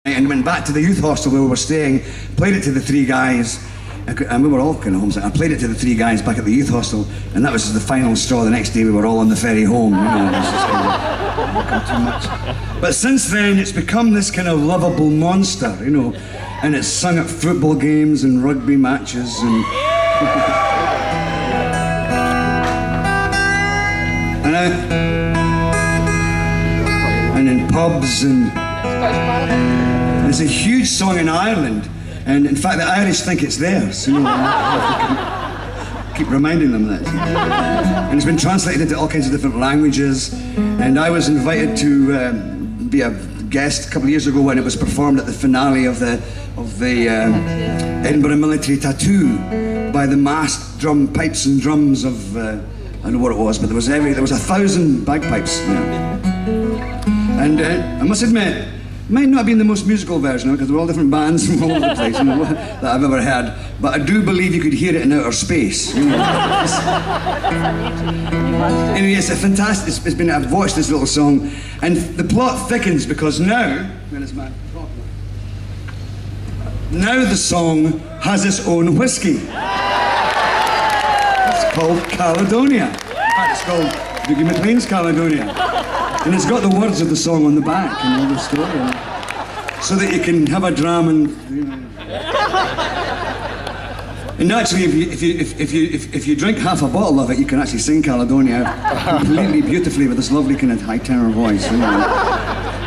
And went back to the youth hostel where we were staying, played it to the three guys, and we were all kind of homesick. I played it to the three guys back at the youth hostel, and that was the final straw. The next day we were all on the ferry home. You know, it was just kind of too much. But since then it's become this kind of lovable monster, you know, and it's sung at football games and rugby matches and in pubs and it's a huge song in Ireland, and in fact the Irish think it's theirs, you know. I keep reminding them that. And it's been translated into all kinds of different languages, and I was invited to be a guest a couple of years ago when it was performed at the finale of the Edinburgh Military Tattoo by the massed pipes and drums of I don't know what it was, but there was 1,000 bagpipes there. And I must admit, it might not have been the most musical version because there were all different bands from all over the place, you know, that I've ever heard, but I do believe you could hear it in outer space. You know. Anyway, it's a fantastic. I've watched this little song, and the plot thickens because now the song has its own whiskey. It's called Caledonia. In fact, it's called Dougie Mclean's Caledonia. And it's got the words of the song on the back and all the story, so that you can have a dram and. You know. And actually, if you drink half a bottle of it, you can actually sing Caledonia completely beautifully with this lovely kind of high tenor voice. You know.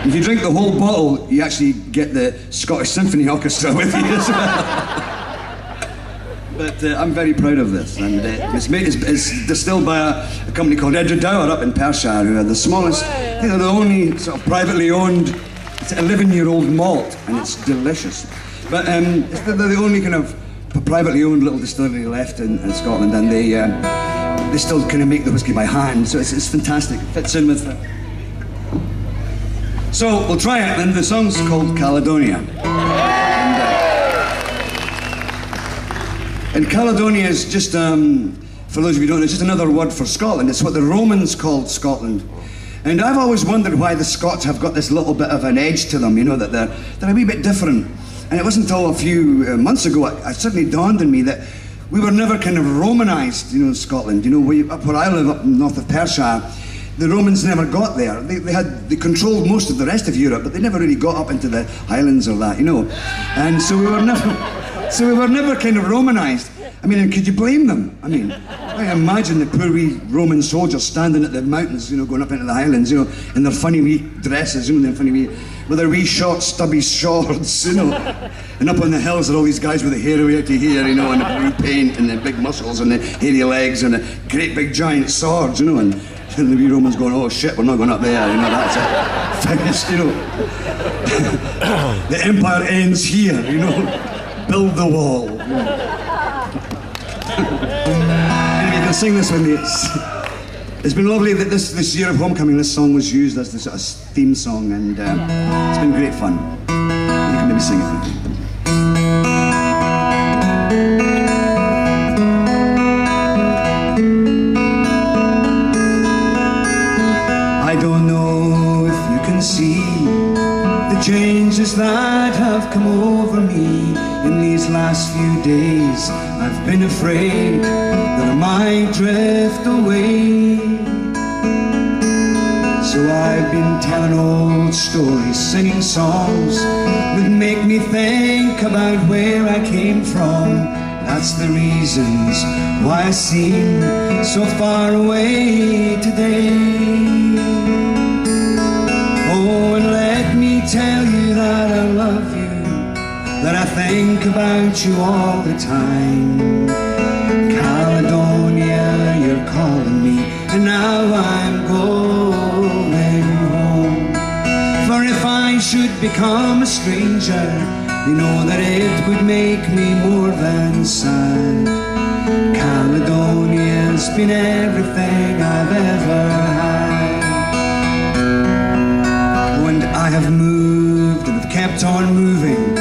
If you drink the whole bottle, you actually get the Scottish Symphony Orchestra with you as well. But I'm very proud of this, and it's distilled by a company called Edinburgh-The-Gathering up in Perthshire, who are the smallest, I think they're the only sort of privately owned, it's an 11-year-old malt, and it's delicious. But they're the only kind of privately owned little distillery left in Scotland, and they still kind of make the whiskey by hand, so it's fantastic, it fits in with. So we'll try it, and the song's called Caledonia. And Caledonia is just, for those of you who don't know, it's just another word for Scotland. It's what the Romans called Scotland. And I've always wondered why the Scots have got this little bit of an edge to them, you know, that they're a wee bit different. And it wasn't until a few months ago it suddenly dawned on me that we were never kind of Romanised, you know, in Scotland. You know, up where I live, up north of Perthshire, the Romans never got there. They controlled most of the rest of Europe, but they never really got up into the Highlands or that, you know. And so we were never kind of Romanised. I mean, and could you blame them? I mean, I imagine the poor wee Roman soldiers standing at the mountains, you know, going up into the Highlands, you know, in their funny wee dresses, you know, with their wee short, stubby swords, you know. And up on the hills are all these guys with the hair away out to here, you know, and the blue paint and the big muscles and the hairy legs and the great big giant swords, you know, and the wee Romans going, oh shit, we're not going up there, you know, that's it. Finished, you know. The empire ends here, you know. Build the wall. You know. Anyway, you can sing this with me. It's been lovely that this year of homecoming, this song was used as the sort of theme song, and it's been great fun. You can maybe sing it with me. I don't know if you can see the changes that have come over me in these last few days. I've been afraid that I might drift away. So I've been telling old stories, singing songs that make me think about where I came from. That's the reasons why I seem so far away today. Oh, and let me tell you that I love you, that I think about you all the time. Caledonia, you're calling me, and now I'm going home. For if I should become a stranger, you know that it would make me more than sad. Caledonia's been everything I've ever had. And I have moved and have kept on moving,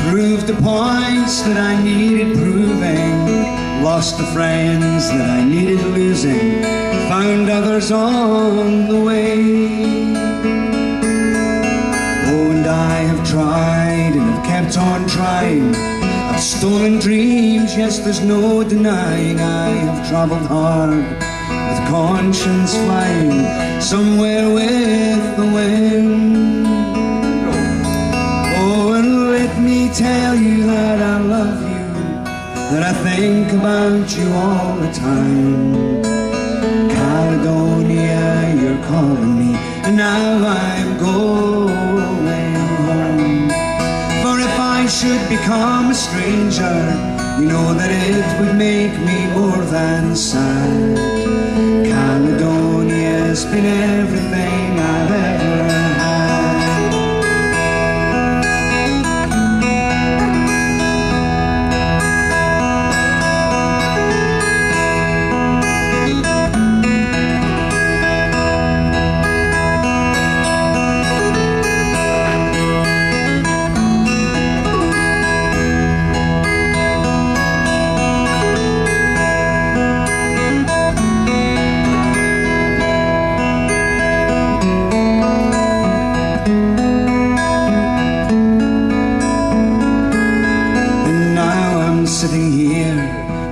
proved the points that I needed proving, lost the friends that I needed losing, found others on the way. Oh, and I have tried kept on trying. I've stolen dreams, yes, there's no denying. I have travelled hard with conscience flying, somewhere with the wind. Oh, and let me tell you that I love you, that I think about you all the time. Caledonia, you're calling me, and now I'm going home. For if I should become a stranger, you know that it would make me more than sad. Caledonia's been everything I've ever had. Sitting here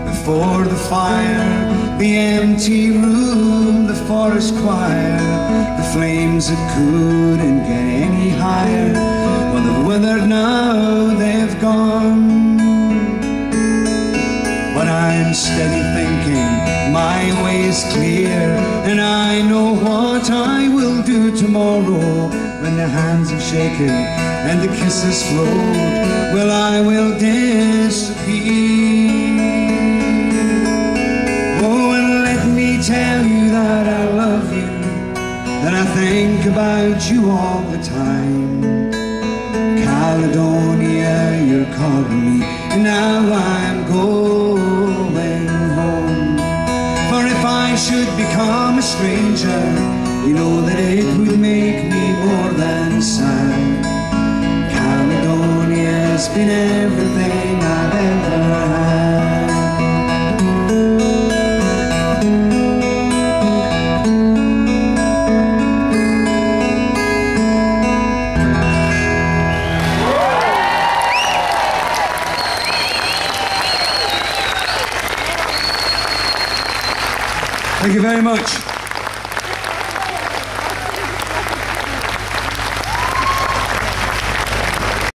before the fire, the empty room, the forest choir, the flames that couldn't get any higher. Well, they've withered now, they've gone. But I'm steady thinking, my way's clear, and I know what I will do tomorrow. When the hands have shaken and the kisses flowed, well, I will disappear. Oh, and let me tell you that I love you, that I think about you all the time. Caledonia, you're calling me, and now I'm going home. For if I should become a stranger, you know that it would make me more than sad. Caledonia's been everything I've ever had. Thank you very much.